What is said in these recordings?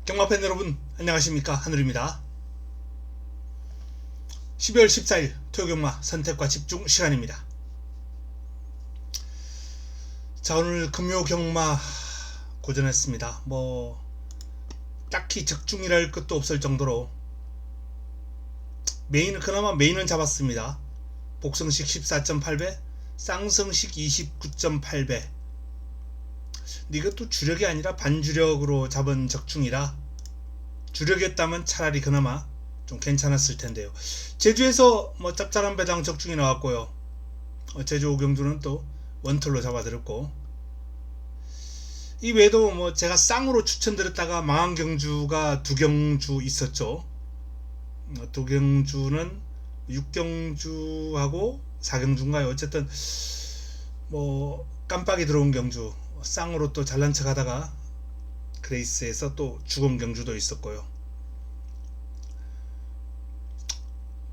경마팬 여러분 안녕하십니까, 한울입니다. 12월 14일 토요경마 선택과 집중 시간입니다. 자, 오늘 금요경마 고전했습니다. 딱히 적중이랄 것도 없을 정도로 그나마 메인은 잡았습니다. 복성식 14.8배, 쌍성식 29.8배. 근데 이것도 주력이 아니라 반주력으로 잡은 적중이라 주력이었다면 차라리 그나마 좀 괜찮았을 텐데요. 제주에서 짭짤한 배당 적중이 나왔고요. 제주 오경주는 또 원툴로 잡아드렸고, 이 외에도 제가 쌍으로 추천드렸다가 망한 경주가 두 경주 있었죠. 두 경주는 6경주하고 4경주인가요? 어쨌든 깜빡이 들어온 경주, 쌍으로 또 잘난 척 하다가 그레이스에서 또 죽은 경주도 있었고요.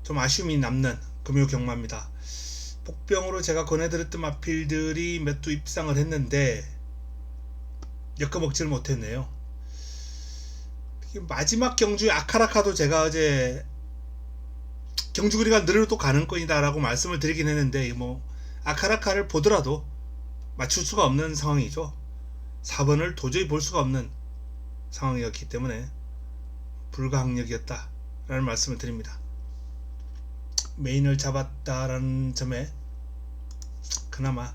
좀 아쉬움이 남는 금요 경마입니다. 복병으로 제가 권해드렸던 마필들이 몇 두 입상을 했는데 엮어먹지를 못했네요. 마지막 경주의 아카라카도 제가 어제 경주거리가 느려도 가능권이다 라고 말씀을 드리긴 했는데, 아카라카를 보더라도 맞출 수가 없는 상황이죠. 4번을 도저히 볼 수가 없는 상황이었기 때문에 불가항력이었다 라는 말씀을 드립니다. 메인을 잡았다라는 점에 그나마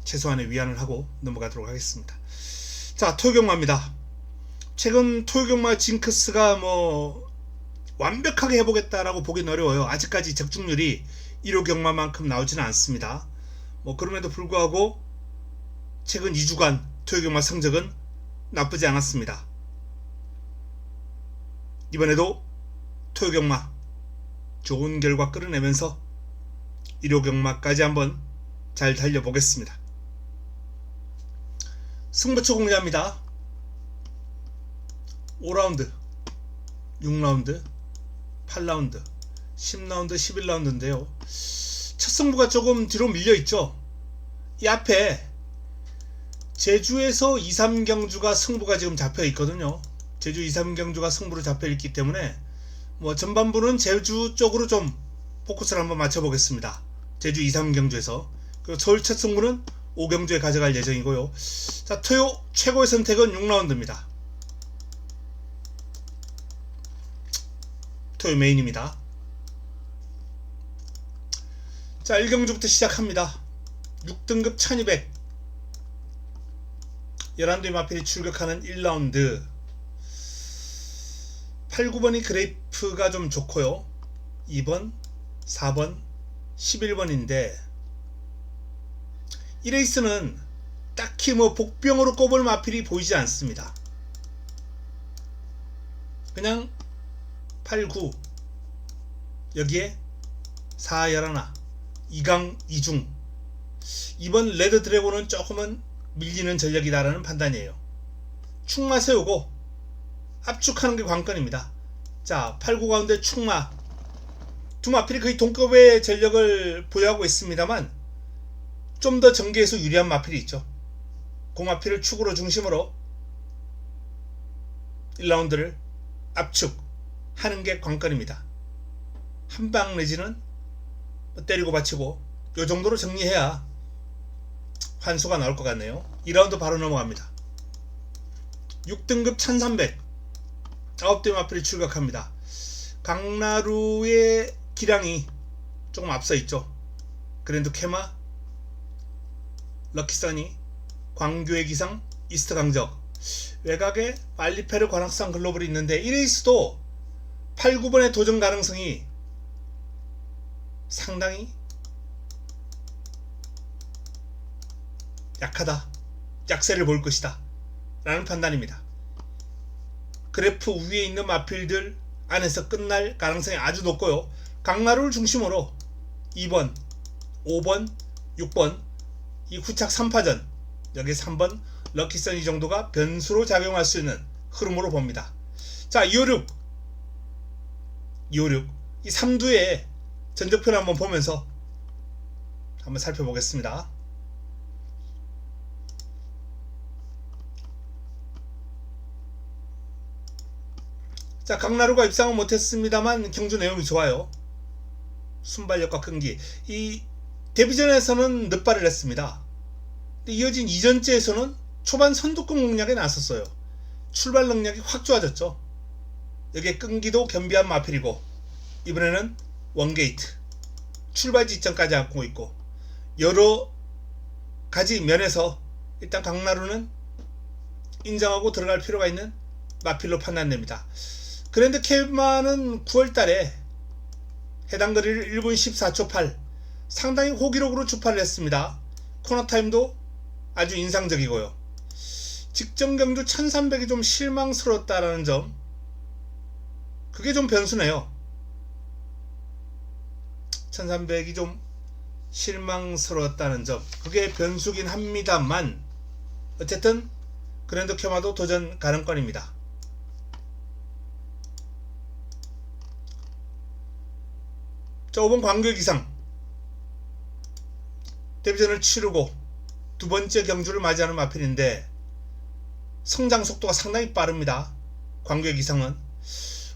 최소한의 위안을 하고 넘어가도록 하겠습니다. 자, 토요경마입니다. 최근 토요경마 징크스가 완벽하게 해보겠다라고 보긴 어려워요. 아직까지 적중률이 1호 경마만큼 나오지는 않습니다. 그럼에도 불구하고 최근 2주간 토요경마 성적은 나쁘지 않았습니다. 이번에도 토요경마 좋은 결과 끌어내면서 1호 경마까지 한번 잘 달려보겠습니다. 승부처 공개합니다. 5라운드, 6라운드, 8라운드, 10라운드, 11라운드인데요. 첫 승부가 조금 뒤로 밀려있죠. 이 앞에 제주에서 2, 3경주가 승부가 지금 잡혀있거든요. 제주 2, 3경주가 승부로 잡혀있기 때문에 전반부는 제주 쪽으로 좀 포커스를 한번 맞춰보겠습니다. 제주 2, 3경주에서. 그리고 서울 첫 승부는 5경주에 가져갈 예정이고요. 자, 토요 최고의 선택은 6라운드입니다. 토요 메인입니다. 자, 1경주부터 시작합니다. 6등급 1200 11두의 마필이 출격하는 1라운드. 8, 9번이 그레이프가 좀 좋고요. 2번, 4번, 11번인데 이 레이스는 딱히 복병으로 꼽을 마필이 보이지 않습니다. 그냥 8, 9 여기에 4, 11 2강 2중. 이번 레드 드래곤은 조금은 밀리는 전력이다라는 판단이에요. 축마 세우고 압축하는 게 관건입니다. 자, 8, 9 가운데 축마. 두 마필이 거의 동급의 전력을 보유하고 있습니다만 좀 더 전개에서 유리한 마필이 있죠. 그 마필을 축으로 중심으로 1라운드를 압축하는 게 관건입니다. 한방 내지는 때리고 받치고 요 정도로 정리해야 환수가 나올 것 같네요. 2라운드 바로 넘어갑니다. 6등급 1300 9대 마필이 출격합니다. 강나루의 기량이 조금 앞서 있죠. 그랜드 캐마, 럭키서니, 광교의 기상, 이스트 강적, 외곽에 말리페르 관악산 글로벌이 있는데 이 레이스도 8, 9번의 도전 가능성이 상당히 약하다, 약세를 볼 것이다 라는 판단입니다. 그래프 위에 있는 마필들 안에서 끝날 가능성이 아주 높고요. 강나루를 중심으로 2번, 5번, 6번 이 후착 3파전, 여기 3번 럭키선 이 정도가 변수로 작용할 수 있는 흐름으로 봅니다. 자, 256 이 3두의 전적표를 한번 보면서 한번 살펴보겠습니다. 자, 강나루가 입상은 못했습니다만 경주 내용이 좋아요. 순발력과 끈기. 이 데뷔전에서는 늦발을 했습니다. 이어진 2전째에서는 초반 선두권 공략에 나섰어요. 출발 능력이 확 좋아졌죠. 여기에 끈기도 겸비한 마필이고, 이번에는 원게이트 출발 지점까지 갖고 있고, 여러 가지 면에서 일단 강나루는 인정하고 들어갈 필요가 있는 마필로 판단됩니다. 그랜드 케이마는 9월달에 해당 거리를 1분 14초 8, 상당히 호기록으로 주파를 했습니다. 코너 타임도 아주 인상적이고요. 직전 경주 1300이 좀 실망스러웠다라는 점, 그게 좀 변수네요. 1300이 좀 실망스러웠다는 점, 그게 변수긴 합니다만 어쨌든 그랜드 케마도 도전 가능권입니다. 자, 5번 광교의 기상. 데뷔전을 치르고 두 번째 경주를 맞이하는 마필인데 성장 속도가 상당히 빠릅니다. 광교의 기상은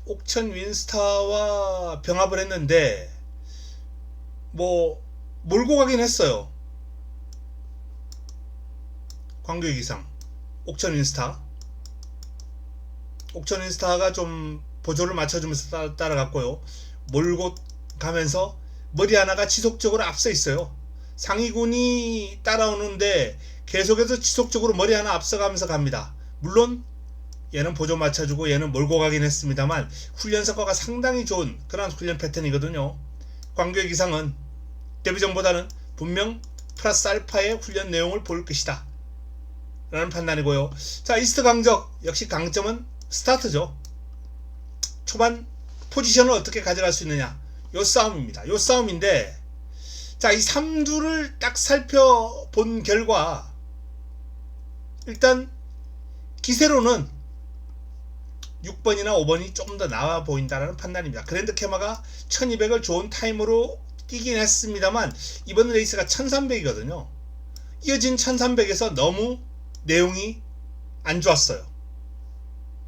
옥천 윈스타와 병합을 했는데 뭐 몰고 가긴 했어요. 광교의 기상, 옥천 윈스타가 좀 보조를 맞춰주면서 따라갔고요. 몰고 가면서 머리 하나가 지속적으로 앞서 있어요. 상위군이 따라오는데 계속해서 지속적으로 머리 하나 앞서가면서 갑니다. 물론 얘는 보조 맞춰주고 얘는 몰고 가긴 했습니다만 훈련 성과가 상당히 좋은 그런 훈련 패턴이거든요. 광교의 기상은 데뷔전보다는 분명 플러스 알파의 훈련 내용을 볼 것이다 라는 판단이고요. 자, 이스트 강적 역시 강점은 스타트죠. 초반 포지션을 어떻게 가져갈 수 있느냐, 요 싸움입니다. 요 싸움인데, 자, 이 3주를 딱 살펴본 결과 일단 기세로는 6번이나 5번이 조금 더 나아 보인다는 판단입니다. 그랜드 케마가 1200을 좋은 타임으로 뛰긴 했습니다만 이번 레이스가 1300이거든요. 이어진 1300에서 너무 내용이 안 좋았어요.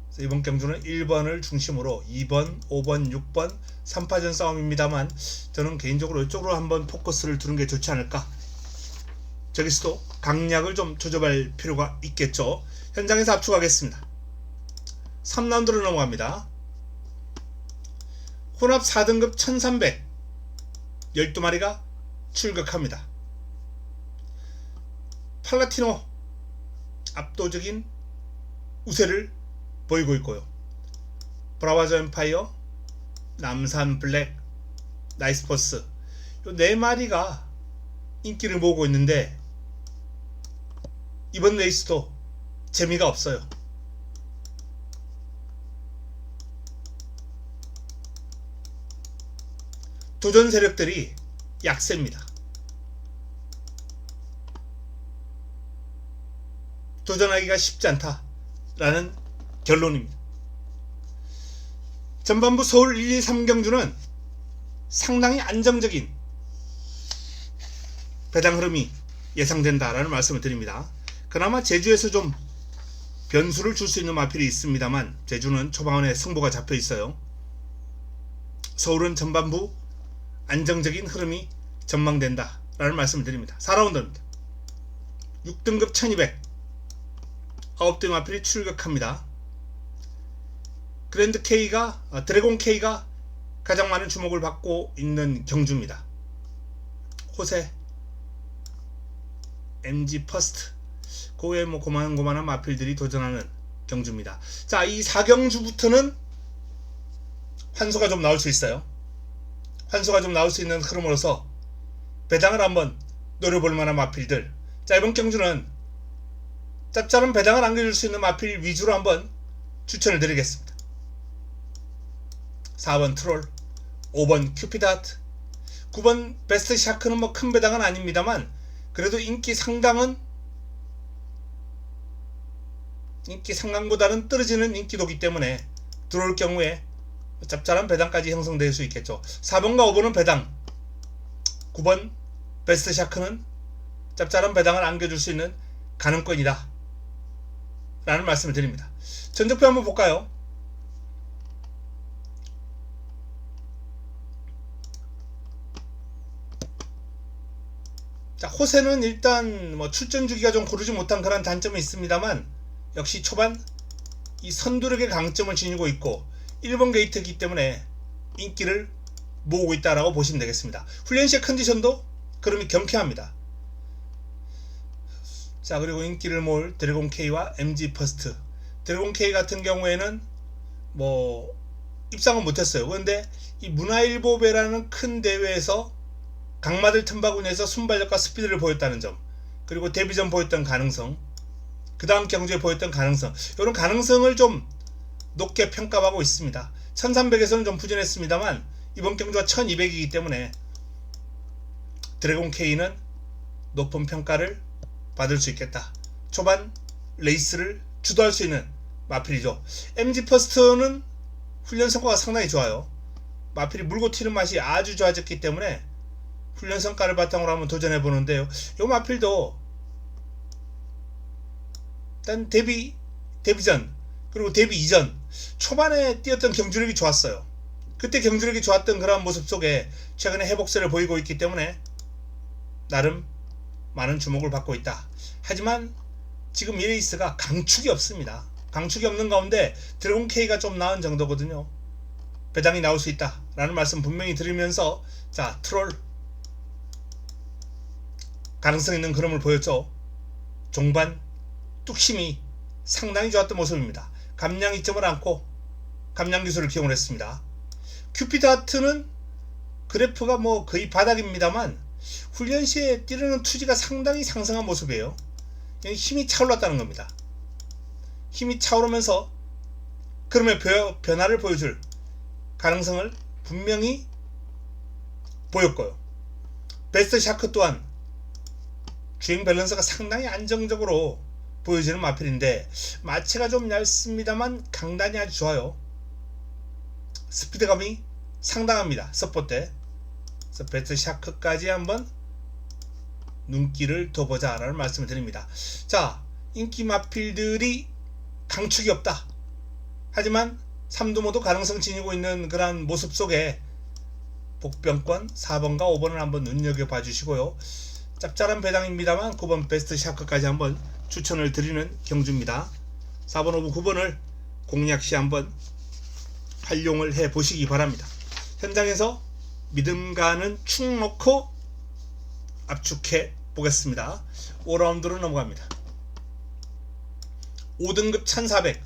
그래서 이번 경주는 1번을 중심으로 2번, 5번, 6번 3파전 싸움입니다만 저는 개인적으로 이쪽으로 한번 포커스를 두는 게 좋지 않을까. 저기서도 강약을 좀 조절할 필요가 있겠죠. 현장에서 압축하겠습니다. 3라운드로 넘어갑니다. 혼합 4등급 1300 12마리가 출격합니다. 팔라티노 압도적인 우세를 보이고 있고요. 브라와저 엠파이어, 남산 블랙, 나이스포스, 요 4마리가 인기를 모으고 있는데 이번 레이스도 재미가 없어요. 도전 세력들이 약세입니다. 도전하기가 쉽지 않다라는 결론입니다. 전반부 서울 1, 2, 3경주는 상당히 안정적인 배당 흐름이 예상된다라는 말씀을 드립니다. 그나마 제주에서 좀 변수를 줄 수 있는 마필이 있습니다만 제주는 초반에 승부가 잡혀 있어요. 서울은 전반부 안정적인 흐름이 전망된다 라는 말씀을 드립니다. 4라운드입니다. 6등급 1200 9대 마필이 출격합니다. 그랜드 K가 드래곤 K가 가장 많은 주목을 받고 있는 경주입니다. 호세, MG 퍼스트, 그 외에 뭐 고만고만한 마필들이 도전하는 경주입니다. 자, 이 4경주부터는 환소가 좀 나올 수 있어요. 환소가 좀 나올 수 있는 흐름으로서 배당을 한번 노려볼 만한 마필들. 자, 이번 경주는 짭짤한 배당을 안겨줄 수 있는 마필 위주로 한번 추천을 드리겠습니다. 4번 트롤, 5번 큐피드하트, 9번 베스트 샤크는 뭐 큰 배당은 아닙니다만 그래도 인기 상당보다는 떨어지는 인기도기 때문에 들어올 경우에 짭짤한 배당까지 형성될 수 있겠죠. 4번과 5번은 배당, 9번 베스트 샤크는 짭짤한 배당을 안겨줄 수 있는 가능권이다 라는 말씀을 드립니다. 전적표 한번 볼까요? 자, 호세는 일단 뭐 출전 주기가 좀 고르지 못한 그런 단점이 있습니다만 역시 초반 이 선두력의 강점을 지니고 있고 1번 게이트이기 때문에 인기를 모으고 있다라고 보시면 되겠습니다. 훈련 시의 컨디션도 그럼이 경쾌합니다. 자, 그리고 인기를 모을 드래곤 K와 MG 퍼스트. 드래곤 K 같은 경우에는 뭐 입상은 못했어요. 그런데 이 문화일보배라는 큰 대회에서 강마들 틈바구니에서 순발력과 스피드를 보였다는 점, 그리고 데뷔 전 보였던 가능성, 그 다음 경주에 보였던 가능성, 이런 가능성을 좀 높게 평가하고 있습니다. 1300에서는 좀 부진했습니다만 이번 경주가 1200이기 때문에 드래곤 K는 높은 평가를 받을 수 있겠다. 초반 레이스를 주도할 수 있는 마필이죠. MG 퍼스트는 훈련 성과가 상당히 좋아요. 마필이 물고 튀는 맛이 아주 좋아졌기 때문에 훈련 성과를 바탕으로 한번 도전해 보는데요. 이 마필도 일단 데뷔 전 그리고 데뷔 이전 초반에 뛰었던 경주력이 좋았어요. 그때 경주력이 좋았던 그런 모습 속에 최근에 회복세를 보이고 있기 때문에 나름 많은 주목을 받고 있다. 하지만 지금 이 레이스가 강축이 없습니다. 강축이 없는 가운데 드래곤 K가 좀 나은 정도거든요. 배당이 나올 수 있다 라는 말씀 분명히 드리면서, 자, 트롤 가능성 있는 그림을 보였죠. 종반 뚝심이 상당히 좋았던 모습입니다. 감량 이점을 안고 감량 기술을 기용을 했습니다. 큐피드 하트는 그래프가 뭐 거의 바닥입니다만 훈련 시에 뛰려는 투지가 상당히 상승한 모습이에요. 힘이 차올랐다는 겁니다. 힘이 차오르면서 그럼의 변화를 보여줄 가능성을 분명히 보였고요. 베스트 샤크 또한 주행 밸런스가 상당히 안정적으로 보여지는 마필인데 마체가 좀 얇습니다만 강단이 아주 좋아요. 스피드감이 상당합니다. 서포 때. 그래서 베스트 샤크까지 한번 눈길을 둬보자 라는 말씀을 드립니다. 자, 인기 마필들이 강축이 없다. 하지만 3두 모두 가능성 지니고 있는 그런 모습 속에 복병권 4번과 5번을 한번 눈여겨봐 주시고요. 짭짤한 배당입니다만 9번 베스트 샤크까지 한번 추천을 드리는 경주입니다. 4번, 5번, 9번을 공략시 한번 활용을 해 보시기 바랍니다. 현장에서 믿음 가는 축 놓고 압축해 보겠습니다. 5라운드로 넘어갑니다. 5등급 1400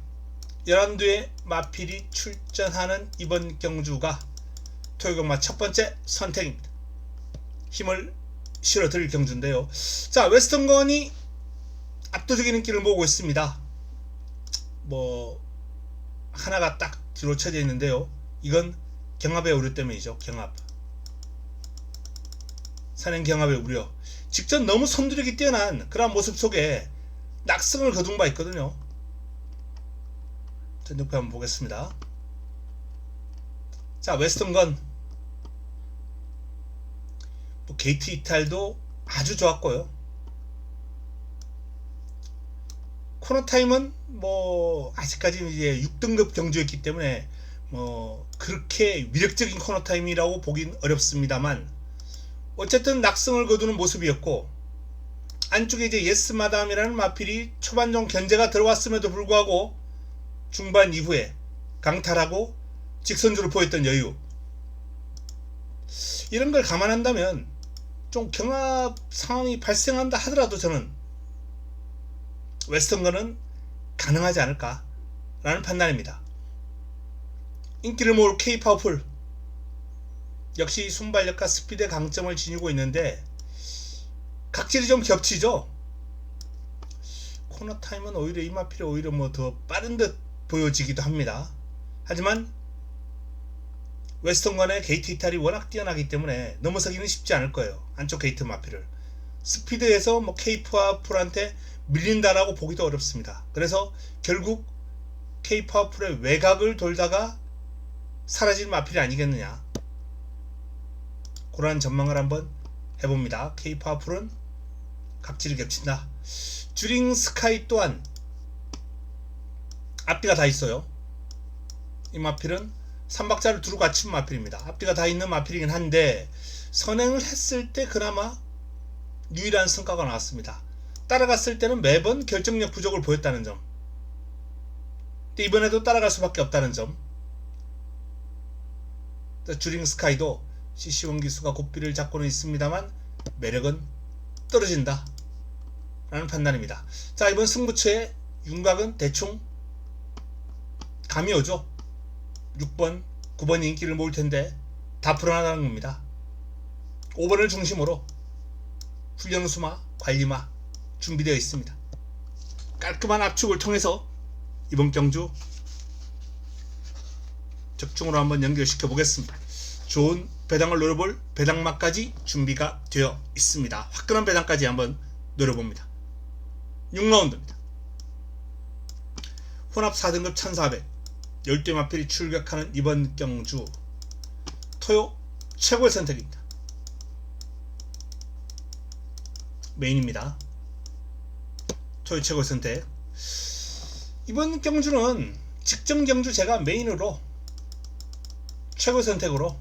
11두의 마필이 출전하는 이번 경주가 토요경마 첫 번째 선택입니다. 힘을 실어 드릴 경주인데요. 자, 웨스턴건이 압도적인 인기를 모으고 있습니다. 뭐 하나가 딱 뒤로 쳐져 있는데요. 이건 경합의 우려 때문이죠. 경합. 산행 경합의 우려. 직전 너무 선두력이 뛰어난 그런 모습 속에 낙승을 거둔 바 있거든요. 옆에 한번 보겠습니다. 자, 웨스턴건 뭐 게이트 이탈도 아주 좋았고요. 코너타임은 뭐 아직까지 이제 6등급 경주였기 때문에 뭐 그렇게 위력적인 코너타임이라고 보긴 어렵습니다만 어쨌든 낙승을 거두는 모습이었고, 안쪽에 이제 예스 마담이라는 마필이 초반 좀 견제가 들어왔음에도 불구하고 중반 이후에 강탈하고 직선주를 보였던 여유, 이런 걸 감안한다면 좀 경합 상황이 발생한다 하더라도 저는 웨스턴건은 가능하지 않을까 라는 판단입니다. 인기를 모을 K 파워풀 역시 순발력과 스피드의 강점을 지니고 있는데 각질이 좀 겹치죠. 코너 타임은 오히려 이 마필이 오히려 뭐 더 빠른 듯 보여지기도 합니다. 하지만 웨스턴건의 게이트 이탈이 워낙 뛰어나기 때문에 넘어서기는 쉽지 않을 거예요. 안쪽 게이트 마필을 스피드에서 뭐 K-파워풀한테 밀린다라고 보기도 어렵습니다. 그래서 결국 K-파워풀의 외곽을 돌다가 사라질 마필이 아니겠느냐, 그러한 전망을 한번 해봅니다. K-파워풀은 각질이 겹친다. 듀링 스카이 또한 앞뒤가 다 있어요. 이 마필은 3박자를 두루 갖춘 마필입니다. 앞뒤가 다 있는 마필이긴 한데 선행을 했을 때 그나마 유일한 성과가 나왔습니다. 따라갔을 때는 매번 결정력 부족을 보였다는 점. 근데 이번에도 따라갈 수밖에 없다는 점. 주링 스카이도 CC1 기수가 고삐를 잡고는 있습니다만 매력은 떨어진다 라는 판단입니다. 자, 이번 승부처의 윤곽은 대충 감이 오죠. 6번, 9번이 인기를 모을 텐데 다 불안하다는 겁니다. 5번을 중심으로 훈련수마, 관리마 준비되어 있습니다. 깔끔한 압축을 통해서 이번 경주 적중으로 한번 연결시켜 보겠습니다. 좋은 배당을 노려볼 배당마까지 준비가 되어 있습니다. 화끈한 배당까지 한번 노려봅니다. 6라운드입니다. 혼합 4등급 1400 10대 마필이 출격하는 이번 경주 토요 최고의 선택입니다. 메인입니다. 토요 최고의 선택. 이번 경주는 직전 경주 제가 메인으로 최고의 선택으로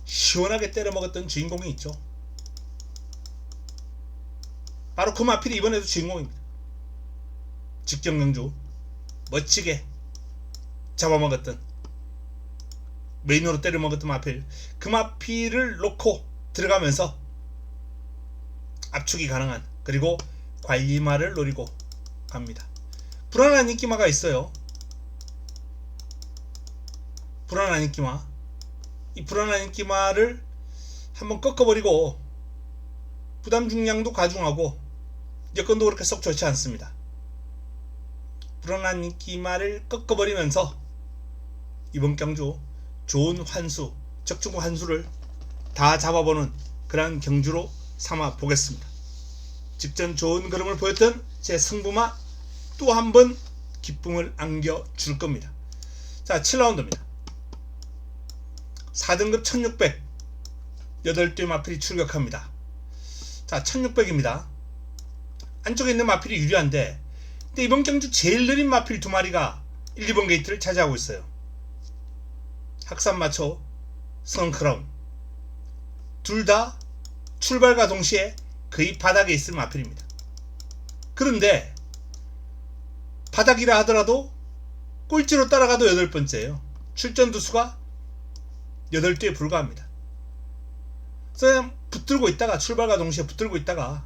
시원하게 때려 먹었던 주인공이 있죠. 바로 그 마필이 이번에도 주인공입니다. 직전 경주 멋지게 잡아먹었던, 메인으로 때려 먹었던 마필, 그 마필을 놓고 들어가면서 압축이 가능한, 그리고 관리마를 노리고 갑니다. 불안한 인기마가 있어요. 불안한 인기마. 이 불안한 인기마를 한번 꺾어버리고 부담 중량도 가중하고 여건도 그렇게 썩 좋지 않습니다. 불안한 인기마를 꺾어버리면서 이번 경주 좋은 환수, 적중 환수를 다 잡아보는 그런 경주로 삼아 보겠습니다. 직전 좋은 그림을 보였던 제 승부마 또 한 번 기쁨을 안겨줄 겁니다. 자, 7라운드입니다. 4등급 1600 8대 마필이 출격합니다. 자, 1600입니다. 안쪽에 있는 마필이 유리한데, 근데 이번 경주 제일 느린 마필 2마리가 1, 2번 게이트를 차지하고 있어요. 학산마초, 성크라운 둘 다 출발과 동시에 거의 바닥에 있을 마필입니다. 그런데 바닥이라 하더라도 꼴찌로 따라가도 8번째예요. 출전 두수가 8대에 불과합니다. 그래서 그냥 붙들고 있다가, 출발과 동시에 붙들고 있다가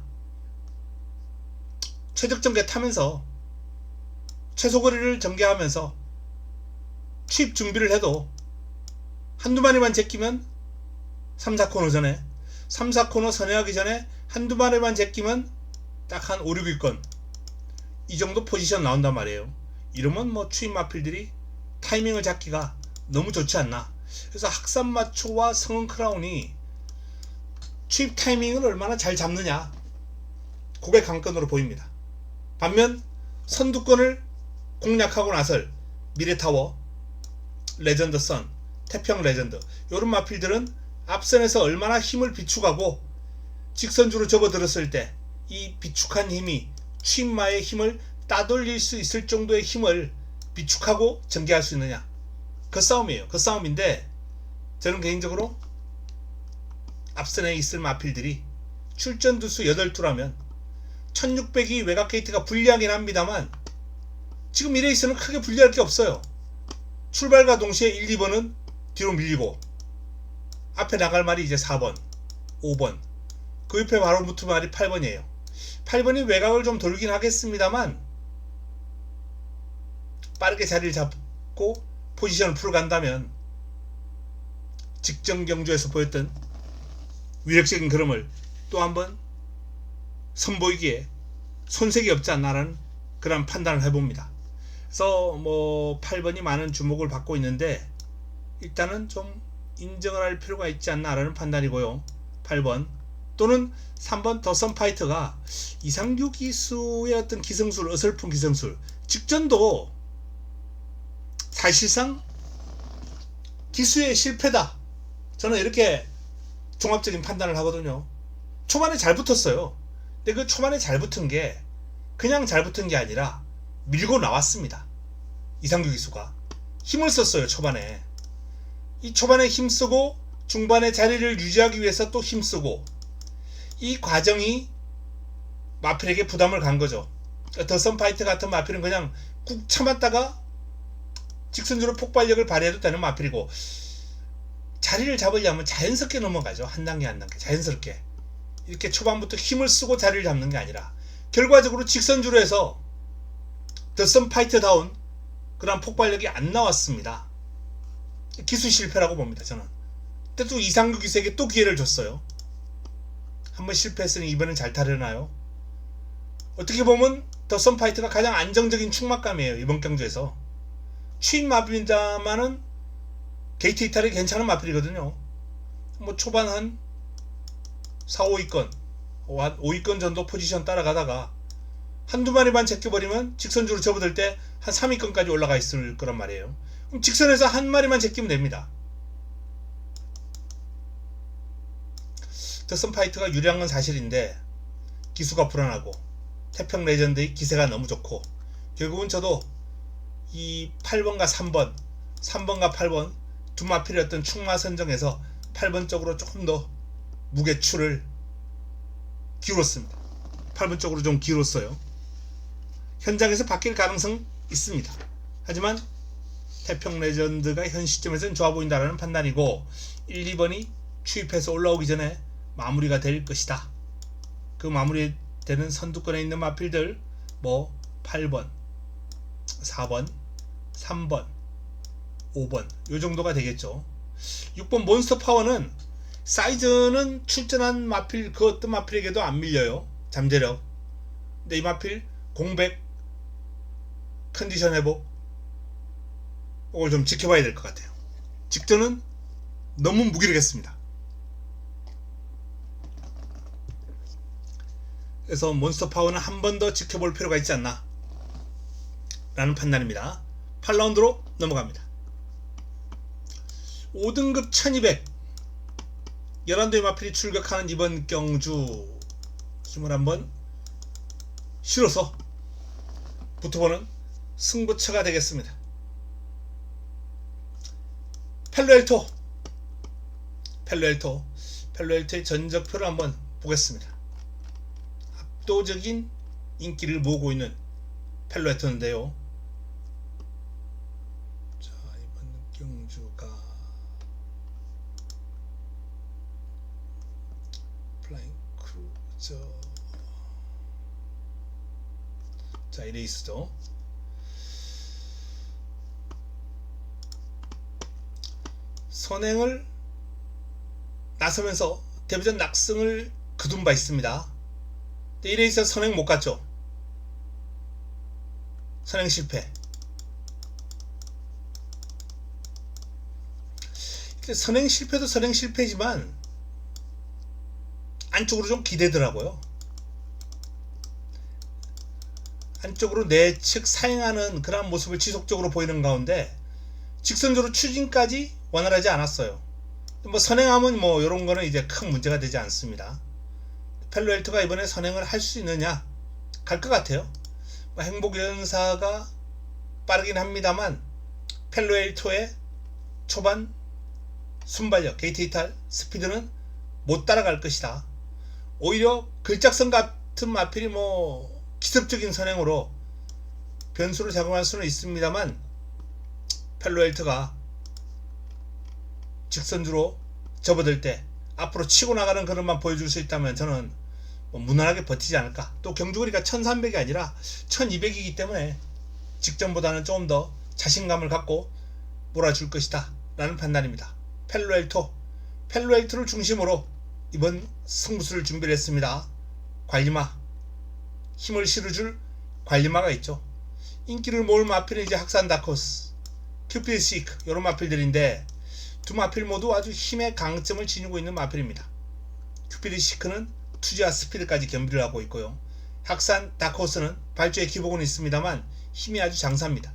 최적 전개 타면서 최소 거리를 전개하면서 취입 준비를 해도 한두 마리만 제끼면 3, 4코너 전에, 3, 4코너 선회하기 전에 한두 마리만 제끼면 딱 한 5, 6위권 이 정도 포지션 나온단 말이에요. 이러면 뭐 추임 마필들이 타이밍을 잡기가 너무 좋지 않나. 그래서 학산마초와 성은크라운이 추입 타이밍을 얼마나 잘 잡느냐, 그게 관건으로 보입니다. 반면 선두권을 공략하고 나설 미래타워, 레전드 선, 태평 레전드, 요런 마필들은 앞선에서 얼마나 힘을 비축하고 직선주로 접어들었을 때 이 비축한 힘이 추임마의 힘을 따돌릴 수 있을 정도의 힘을 비축하고 전개할 수 있느냐, 그 싸움이에요. 그 싸움인데, 저는 개인적으로 앞선에 있을 마필들이 출전 두수 8두라면 1600이 외곽 게이트가 불리하긴 합니다만 지금 이 레이스는 크게 불리할 게 없어요. 출발과 동시에 1, 2번은 뒤로 밀리고 앞에 나갈 말이 이제 4번, 5번, 그 옆에 바로 붙을 말이 8번이에요. 8번이 외곽을 좀 돌긴 하겠습니다만 빠르게 자리를 잡고 포지션을 풀어간다면 직전 경주에서 보였던 위력적인 그림을 또 한번 선보이기에 손색이 없지 않나라는 그런 판단을 해봅니다. 그래서 뭐 8번이 많은 주목을 받고 있는데 일단은 좀 인정을 할 필요가 있지 않나라는 판단이고요. 8번 또는 3번 더 선파이터가 이상규 기수의 어떤 기성술, 어설픈 기성술, 직전도 사실상 기수의 실패다, 저는 이렇게 종합적인 판단을 하거든요. 초반에 잘 붙었어요. 근데 그 초반에 잘 붙은 게 그냥 잘 붙은 게 아니라 밀고 나왔습니다. 이상규 기수가 힘을 썼어요. 초반에 이 초반에 힘쓰고 중반에 자리를 유지하기 위해서 또 힘쓰고 이 과정이 마필에게 부담을 간 거죠. 더선파이터 같은 마필은 그냥 꾹 참았다가 직선주로 폭발력을 발휘해도 되는 마필이고, 자리를 잡으려면 자연스럽게 넘어가죠. 한 단계 한 단계 자연스럽게. 이렇게 초반부터 힘을 쓰고 자리를 잡는 게 아니라 결과적으로 직선주로 해서 더선파이터다운 그런 폭발력이 안 나왔습니다. 기술 실패라고 봅니다. 저는. 근데 또 이상규 기수에게 또 기회를 줬어요. 한번 실패했으니 이번엔 잘 타려나요? 어떻게 보면 더선파이터가 가장 안정적인 충막감이에요. 이번 경주에서. 추인 마필입니다만은 게이트 이탈이 괜찮은 마필이거든요. 뭐 초반 한 4, 5위권 5위권 정도 포지션 따라가다가 한두 마리만 제껴버리면 직선주로 접어들 때 한 3위권까지 올라가 있을 거란 말이에요. 그럼 직선에서 한 마리만 제끼면 됩니다. 더선파이터가 유리한 건 사실인데 기수가 불안하고 태평 레전드의 기세가 너무 좋고, 결국은 저도 이 8번과 3번과 8번 두 마필의 어떤 충마 선정에서 8번 쪽으로 조금 더 무게추를 기울었습니다. 8번 쪽으로 좀 기울었어요. 현장에서 바뀔 가능성 있습니다. 하지만 태평 레전드가 현 시점에서는 좋아 보인다라는 판단이고, 1, 2번이 추입해서 올라오기 전에 마무리가 될 것이다. 그 마무리되는 선두권에 있는 마필들 뭐 8번, 4번, 3번, 5번 요 정도가 되겠죠. 6번 몬스터 파워는 사이즈는 출전한 마필 그 어떤 마필에게도 안 밀려요. 잠재력. 근데 이 마필 공백, 컨디션 회복 이걸 좀 지켜봐야 될 것 같아요. 직전은 너무 무기력했습니다. 그래서 몬스터 파워는 한 번 더 지켜볼 필요가 있지 않나 라는 판단입니다. 8라운드로 넘어갑니다. 5등급 1200 11도의 마필이 출격하는 이번 경주, 힘을 한번 실어서 붙어보는 승부처가 되겠습니다. 펠로엘토의 전적표를 한번 보겠습니다. 압도적인 인기를 모으고 있는 펠로엘토인데요. 자, 이번 경주가 플라잉 크루저, 자, 이 레이스죠. 선행을 나서면서 데뷔전 낙승을 거둔 바 있습니다. 이 레이스에서 선행 못 갔죠. 선행 실패. 선행 실패도 선행 실패지만 안쪽으로 좀 기대더라고요. 안쪽으로 내측 사행하는 그런 모습을 지속적으로 보이는 가운데 직선적으로 추진까지 원활하지 않았어요. 뭐 선행하면 뭐 이런 거는 이제 큰 문제가 되지 않습니다. 펠로엘토가 이번에 선행을 할 수 있느냐? 갈 것 같아요. 뭐 행복연사가 빠르긴 합니다만 펠로엘토의 초반 순발력, 게이트 이탈, 스피드는 못 따라갈 것이다. 오히려 글작선 같은 마필이 뭐 기습적인 선행으로 변수를 작용할 수는 있습니다만 펠로엘토가 직선주로 접어들 때 앞으로 치고 나가는 그릇만 보여줄 수 있다면 저는 뭐 무난하게 버티지 않을까. 또 경주거리가 1300이 아니라 1200이기 때문에 직전보다는 조금 더 자신감을 갖고 몰아줄 것이다 라는 판단입니다. 펠로엘토를 중심으로 이번 승부수를 준비를 했습니다. 관리마, 힘을 실어줄 관리마가 있죠. 인기를 모을 마필은 이제 학산 다코스, 큐피드 시크 이런 마필들인데 두 마필 모두 아주 힘의 강점을 지니고 있는 마필입니다. 큐피드 시크는 투지와 스피드까지 겸비를 하고 있고요. 학산 다코스는 발주에 기복은 있습니다만 힘이 아주 장사입니다.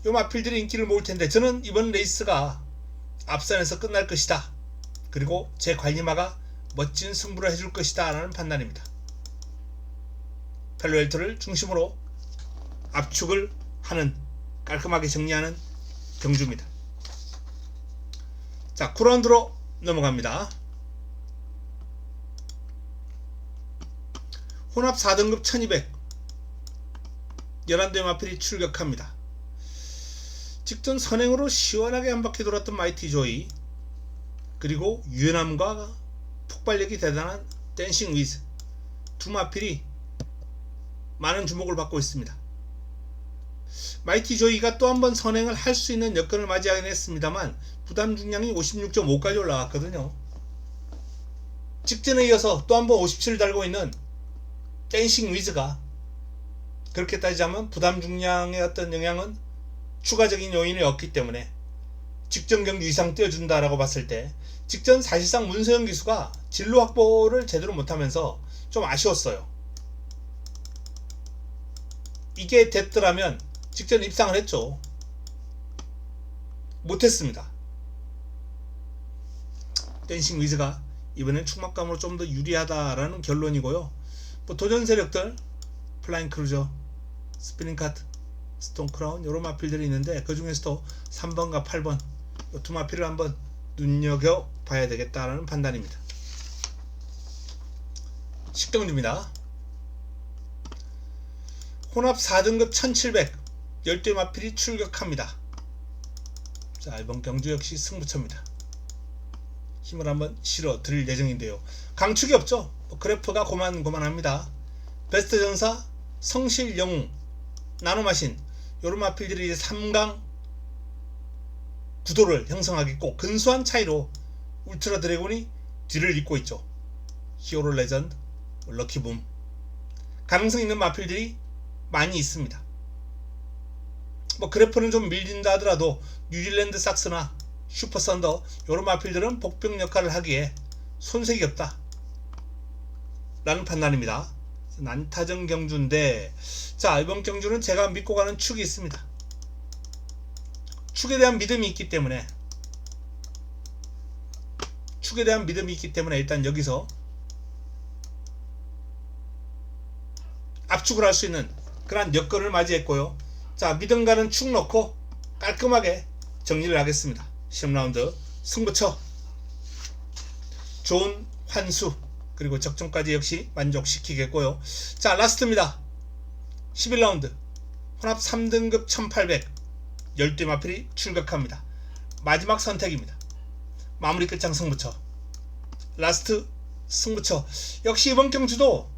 이 마필들이 인기를 모을 텐데 저는 이번 레이스가 앞선에서 끝날 것이다. 그리고 제 관리마가 멋진 승부를 해줄 것이다 라는 판단입니다. 펠로엘토를 중심으로 압축을 하는, 깔끔하게 정리하는 경주입니다. 자, 9라운드로 넘어갑니다. 혼합 4등급 1200 11대 마필이 출격합니다. 직전 선행으로 시원하게 한 바퀴 돌았던 마이티 조이, 그리고 유연함과 폭발력이 대단한 댄싱 위즈, 두 마필이 많은 주목을 받고 있습니다. 마이티 조이가 또 한 번 선행을 할 수 있는 여건을 맞이하긴 했습니다만 부담 중량이 56.5까지 올라갔거든요. 직전에 이어서 또 한 번 57을 달고 있는 댄싱 위즈가, 그렇게 따지자면 부담 중량의 어떤 영향은 추가적인 요인이 없기 때문에 직전 경기 이상 뛰어준다라고 봤을 때, 직전 사실상 문서영 기수가 진로 확보를 제대로 못하면서 좀 아쉬웠어요. 이게 됐더라면 직전 입상을 했죠. 못했습니다. 댄싱 위즈가 이번엔 축막감으로 좀 더 유리하다라는 결론이고요. 뭐 도전 세력들 플라잉 크루저, 스피닝 카트, 스톤 크라운 이런 마필들이 있는데, 그 중에서도 3번과 8번 이 두 마필을 한번 눈여겨 봐야 되겠다라는 판단입니다. 식경주입니다. 혼합 4등급 1700 10대 마필이 출격합니다. 자, 이번 경주 역시 승부처입니다. 힘을 한번 실어 드릴 예정인데요. 강축이 없죠. 그래프가 고만고만합니다. 베스트 전사, 성실 영웅, 나노마신 요런 마필들이 이제 3강 구도를 형성하겠고, 근소한 차이로 울트라 드래곤이 뒤를 잇고 있죠. 히어로 레전드, 럭키붐, 가능성 있는 마필들이 많이 있습니다. 뭐 그래프는 좀 밀린다 하더라도 뉴질랜드 삭스나 슈퍼 썬더 요런 마필들은 복병 역할을 하기에 손색이 없다 라는 판단입니다. 난타전 경주인데, 자, 이번 경주는 제가 믿고 가는 축이 있습니다. 축에 대한 믿음이 있기 때문에 일단 여기서 압축을 할 수 있는 그런 여건을 맞이했고요. 자, 믿음 가는 축 넣고 깔끔하게 정리를 하겠습니다. 시험 라운드 승부처 좋은 환수 그리고 적정까지 역시 만족시키겠고요. 자, 라스트입니다. 11라운드 혼합 3등급 1800 10대 마필이 출격합니다. 마지막 선택입니다. 마무리 끝장 승부처, 라스트 승부처. 역시 이번 경주도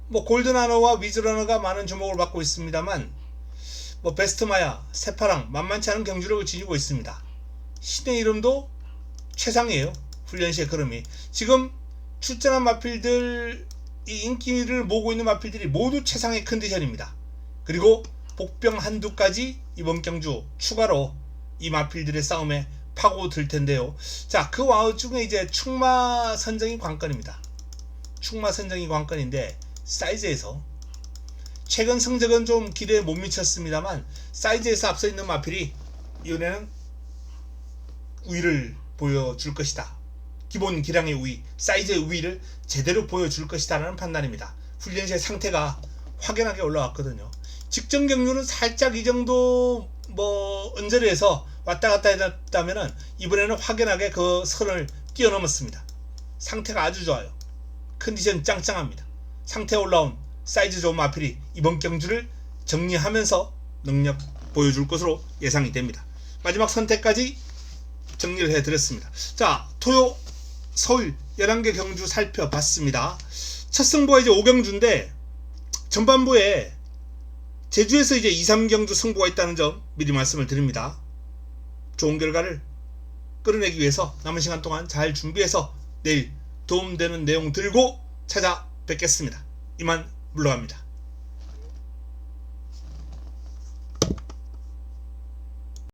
뭐 골드나노와 위즈러너가 많은 주목을 받고 있습니다만, 뭐 베스트마야, 세파랑 만만치 않은 경주력을 지니고 있습니다. 신의 이름도 최상이에요. 훈련시의 걸음이. 지금 출전한 마필들, 이 인기를 모으고 있는 마필들이 모두 최상의 컨디션입니다. 그리고 복병 한두까지 이번 경주 추가로 이 마필들의 싸움에 파고들 텐데요. 자, 그 와중에 이제 축마 선정이 관건입니다. 축마 선정이 관건인데, 사이즈에서 최근 성적은 좀 기대에 못 미쳤습니다만 사이즈에서 앞서 있는 마필이 이번에는 우위를 보여줄 것이다. 기본 기량의 우위, 사이즈의 우위를 제대로 보여줄 것이다 라는 판단입니다. 훈련시의 상태가 확연하게 올라왔거든요. 직전 경주는 살짝 이 정도 뭐 언저리에서 왔다 갔다 했다면은 이번에는 확연하게 그 선을 뛰어넘었습니다. 상태가 아주 좋아요. 컨디션 짱짱합니다. 상태 올라온 사이즈 좋은 마필이 이번 경주를 정리하면서 능력 보여줄 것으로 예상이 됩니다. 마지막 선택까지 정리를 해드렸습니다. 자, 토요 서울 11개 경주 살펴봤습니다. 첫 승부가 이제 5경주인데 전반부에 제주에서 이제 2, 3경주 승부가 있다는 점 미리 말씀을 드립니다. 좋은 결과를 끌어내기 위해서 남은 시간 동안 잘 준비해서 내일 도움되는 내용 들고 찾아뵙겠습니다. 이만 물러갑니다.